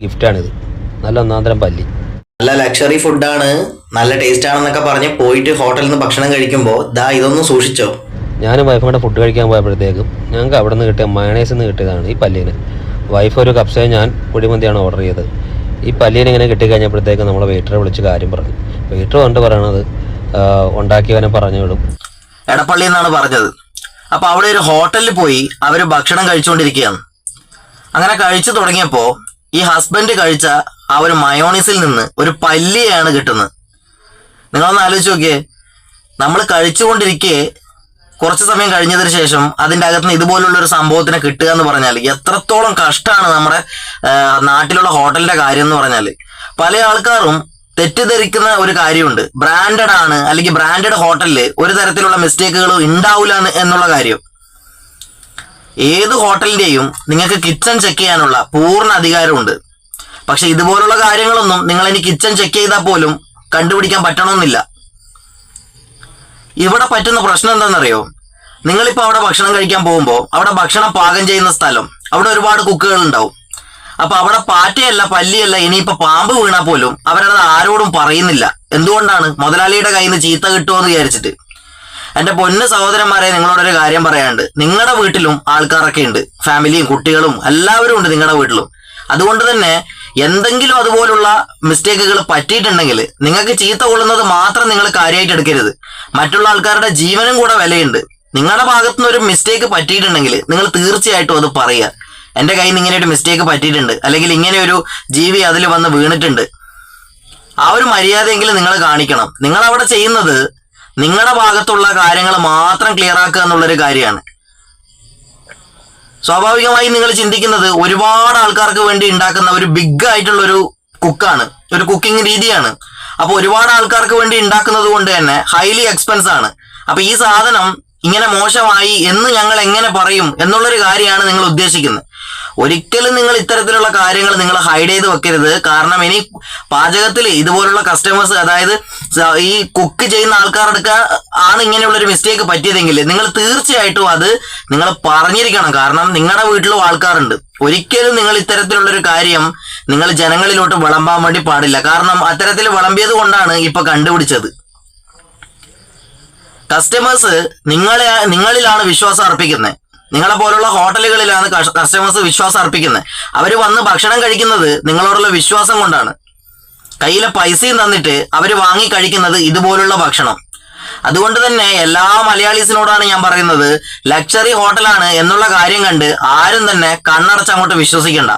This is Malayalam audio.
ഗിഫ്റ്റാണിത്. നല്ല ഒന്നാന്തരം പല്ലി. നല്ല ലക്ഷറി ഫുഡാണ്, നല്ല ടേസ്റ്റ് ആണെന്നൊക്കെ പറഞ്ഞ് പോയിട്ട് ഹോട്ടലിൽ നിന്ന് ഭക്ഷണം കഴിക്കുമ്പോൾ ദാ ഇതൊന്നും സൂക്ഷിച്ചോ. ഞാനും വൈഫും കൂടെ ഫുഡ് കഴിക്കാൻ പോയപ്പോഴത്തേക്കും ഞങ്ങൾക്ക് അവിടെ നിന്ന് കിട്ടിയ മയണൈസിൽ നിന്ന് കിട്ടിയതാണ് ഈ പല്ലീന്. വൈഫ് ഒരു കപ്സയും ഞാൻ കുഴിമന്തിയാണ് ഓർഡർ ചെയ്തത്. ഈ പല്ലീനെ ഇങ്ങനെ കിട്ടിക്കഴിഞ്ഞപ്പോഴത്തേക്കും നമ്മളെ വെയിറ്ററെ വിളിച്ച് കാര്യം പറഞ്ഞു. വെയിറ്റർ കൊണ്ട് പറയണത് ഉണ്ടാക്കിയവനെ പറഞ്ഞു വിടും. എടപ്പള്ളി എന്നാണ് പറഞ്ഞത്. അപ്പൊ അവിടെ ഒരു ഹോട്ടലിൽ പോയി അവര് ഭക്ഷണം കഴിച്ചുകൊണ്ടിരിക്കുകയാണ്. അങ്ങനെ കഴിച്ചു തുടങ്ങിയപ്പോ ഈ ഹസ്ബൻഡ് കഴിച്ച ആ ഒരു മയോണീസിൽ നിന്ന് ഒരു പല്ലിയാണ് കിട്ടുന്നത്. നിങ്ങളൊന്ന് ആലോചിച്ച് നോക്കിയേ, നമ്മൾ കഴിച്ചുകൊണ്ടിരിക്കെ കുറച്ച് സമയം കഴിഞ്ഞതിന് ശേഷം അതിൻ്റെ അകത്ത് നിന്ന് ഇതുപോലുള്ള ഒരു സംഭവത്തിനെ കിട്ടുക എന്ന് പറഞ്ഞാൽ എത്രത്തോളം കഷ്ടമാണ് നമ്മുടെ നാട്ടിലുള്ള ഹോട്ടലിന്റെ കാര്യം എന്ന് പറഞ്ഞാൽ. പല ആൾക്കാരും തെറ്റിദ്ധരിക്കുന്ന ഒരു കാര്യമുണ്ട്, ബ്രാൻഡഡ് ആണ് അല്ലെങ്കിൽ ബ്രാൻഡഡ് ഹോട്ടലിൽ ഒരു തരത്തിലുള്ള മിസ്റ്റേക്കുകളും ഉണ്ടാവില്ല എന്നുള്ള കാര്യം. ഏത് ഹോട്ടലിന്റെയും നിങ്ങൾക്ക് കിച്ചൺ ചെക്ക് ചെയ്യാനുള്ള പൂർണ്ണ അധികാരമുണ്ട്. പക്ഷെ ഇതുപോലുള്ള കാര്യങ്ങളൊന്നും നിങ്ങൾ ഇനി കിച്ചൺ ചെക്ക് ചെയ്താൽ പോലും കണ്ടുപിടിക്കാൻ പറ്റണമെന്നില്ല. ഇവിടെ പറ്റുന്ന പ്രശ്നം എന്താണെന്നറിയോ? നിങ്ങളിപ്പോൾ അവിടെ ഭക്ഷണം കഴിക്കാൻ പോകുമ്പോൾ അവിടെ ഭക്ഷണം പാകം ചെയ്യുന്ന സ്ഥലം, അവിടെ ഒരുപാട് കുക്കുകൾ ഉണ്ടാവും. അപ്പൊ അവിടെ പാറ്റയല്ല പല്ലിയല്ല ഇനിയിപ്പോ പാമ്പ് വീണാൽ പോലും അവരത് ആരോടും പറയുന്നില്ല. എന്തുകൊണ്ടാണ്? മുതലാളിയുടെ കയ്യിൽ നിന്ന് ചീത്ത കിട്ടുമോ എന്ന് വിചാരിച്ചിട്ട്. എന്റെ പൊന്ന് സഹോദരന്മാരെ, നിങ്ങളോടൊരു കാര്യം പറയാനുണ്ട്. നിങ്ങളുടെ വീട്ടിലും ആൾക്കാരൊക്കെ ഉണ്ട്, ഫാമിലിയും കുട്ടികളും എല്ലാവരും ഉണ്ട് നിങ്ങളുടെ വീട്ടിലും. അതുകൊണ്ട് തന്നെ എന്തെങ്കിലും അതുപോലുള്ള മിസ്റ്റേക്കുകൾ പറ്റിയിട്ടുണ്ടെങ്കിൽ നിങ്ങൾക്ക് ചീത്ത കൊള്ളുന്നത് മാത്രം നിങ്ങൾ കാര്യമായിട്ട് എടുക്കരുത്. മറ്റുള്ള ആൾക്കാരുടെ ജീവനും കൂടെ വിലയുണ്ട്. നിങ്ങളുടെ ഭാഗത്തുനിന്ന് ഒരു മിസ്റ്റേക്ക് പറ്റിയിട്ടുണ്ടെങ്കിൽ നിങ്ങൾ തീർച്ചയായിട്ടും അത് പറയുക. എൻ്റെ കയ്യിൽ നിന്ന് ഇങ്ങനെ ഒരു മിസ്റ്റേക്ക് പറ്റിയിട്ടുണ്ട്, അല്ലെങ്കിൽ ഇങ്ങനെ ഒരു ജീവി അതിൽ വന്ന് വീണിട്ടുണ്ട്. ആ ഒരു മര്യാദയെങ്കിലും നിങ്ങൾ കാണിക്കണം. നിങ്ങൾ അവിടെ ചെയ്യുന്നത് നിങ്ങളുടെ ഭാഗത്തുള്ള കാര്യങ്ങൾ മാത്രം ക്ലിയർ ആക്കുക എന്നുള്ളൊരു കാര്യമാണ്. സ്വാഭാവികമായി നിങ്ങൾ ചിന്തിക്കുന്നത് ഒരുപാട് ആൾക്കാർക്ക് വേണ്ടി ഉണ്ടാക്കുന്ന ഒരു ബിഗ് ആയിട്ടുള്ള ഒരു കുക്കാണ്, ഒരു കുക്കിംഗ് രീതിയാണ്. അപ്പൊ ഒരുപാട് ആൾക്കാർക്ക് വേണ്ടി ഉണ്ടാക്കുന്നത് കൊണ്ട് തന്നെ ഹൈലി എക്സ്പെൻസ് ആണ്. അപ്പൊ ഈ സാധനം ഇങ്ങനെ മോശമായി എന്ന് ഞങ്ങൾ എങ്ങനെ പറയും എന്നുള്ളൊരു കാര്യമാണ് നിങ്ങൾ ഉദ്ദേശിക്കുന്നത്. ഒരിക്കലും നിങ്ങൾ ഇത്തരത്തിലുള്ള കാര്യങ്ങൾ നിങ്ങൾ ഹൈഡ് ചെയ്ത് വെക്കരുത്. കാരണം ഇനി പാചകത്തിൽ ഇതുപോലുള്ള കസ്റ്റമേഴ്സ്, അതായത് ഈ കുക്ക് ചെയ്യുന്ന ആൾക്കാർക്ക് ആണ് ഇങ്ങനെയുള്ളൊരു മിസ്റ്റേക്ക് പറ്റിയതെങ്കിൽ നിങ്ങൾ തീർച്ചയായിട്ടും അത് നിങ്ങൾ പറഞ്ഞിരിക്കണം. കാരണം നിങ്ങളുടെ വീട്ടിലും ആൾക്കാരുണ്ട്. ഒരിക്കലും നിങ്ങൾ ഇത്തരത്തിലുള്ളൊരു കാര്യം നിങ്ങൾ ജനങ്ങളിലോട്ട് വിളമ്പാൻ വേണ്ടി പാടില്ല. കാരണം അത്തരത്തിൽ വിളമ്പിയത് കൊണ്ടാണ് ഇപ്പൊ കണ്ടുപിടിച്ചത്. കസ്റ്റമേഴ്സ് നിങ്ങളിലാണ് വിശ്വാസം അർപ്പിക്കുന്നത്. നിങ്ങളെ പോലുള്ള ഹോട്ടലുകളിലാണ് കസ്റ്റമേഴ്സ് വിശ്വാസം അർപ്പിക്കുന്നത്. അവർ വന്ന് ഭക്ഷണം കഴിക്കുന്നത് നിങ്ങളോടുള്ള വിശ്വാസം കൊണ്ടാണ്. കയ്യിലെ പൈസയും തന്നിട്ട് അവർ വാങ്ങി കഴിക്കുന്നത് ഇതുപോലുള്ള ഭക്ഷണം. അതുകൊണ്ട് തന്നെ എല്ലാ മലയാളീസിനോടാണ് ഞാൻ പറയുന്നത്, ലക്ഷറി ഹോട്ടലാണ് എന്നുള്ള കാര്യം കണ്ട് ആരും തന്നെ കണ്ണടച്ച് അങ്ങോട്ട് വിശ്വസിക്കണ്ട.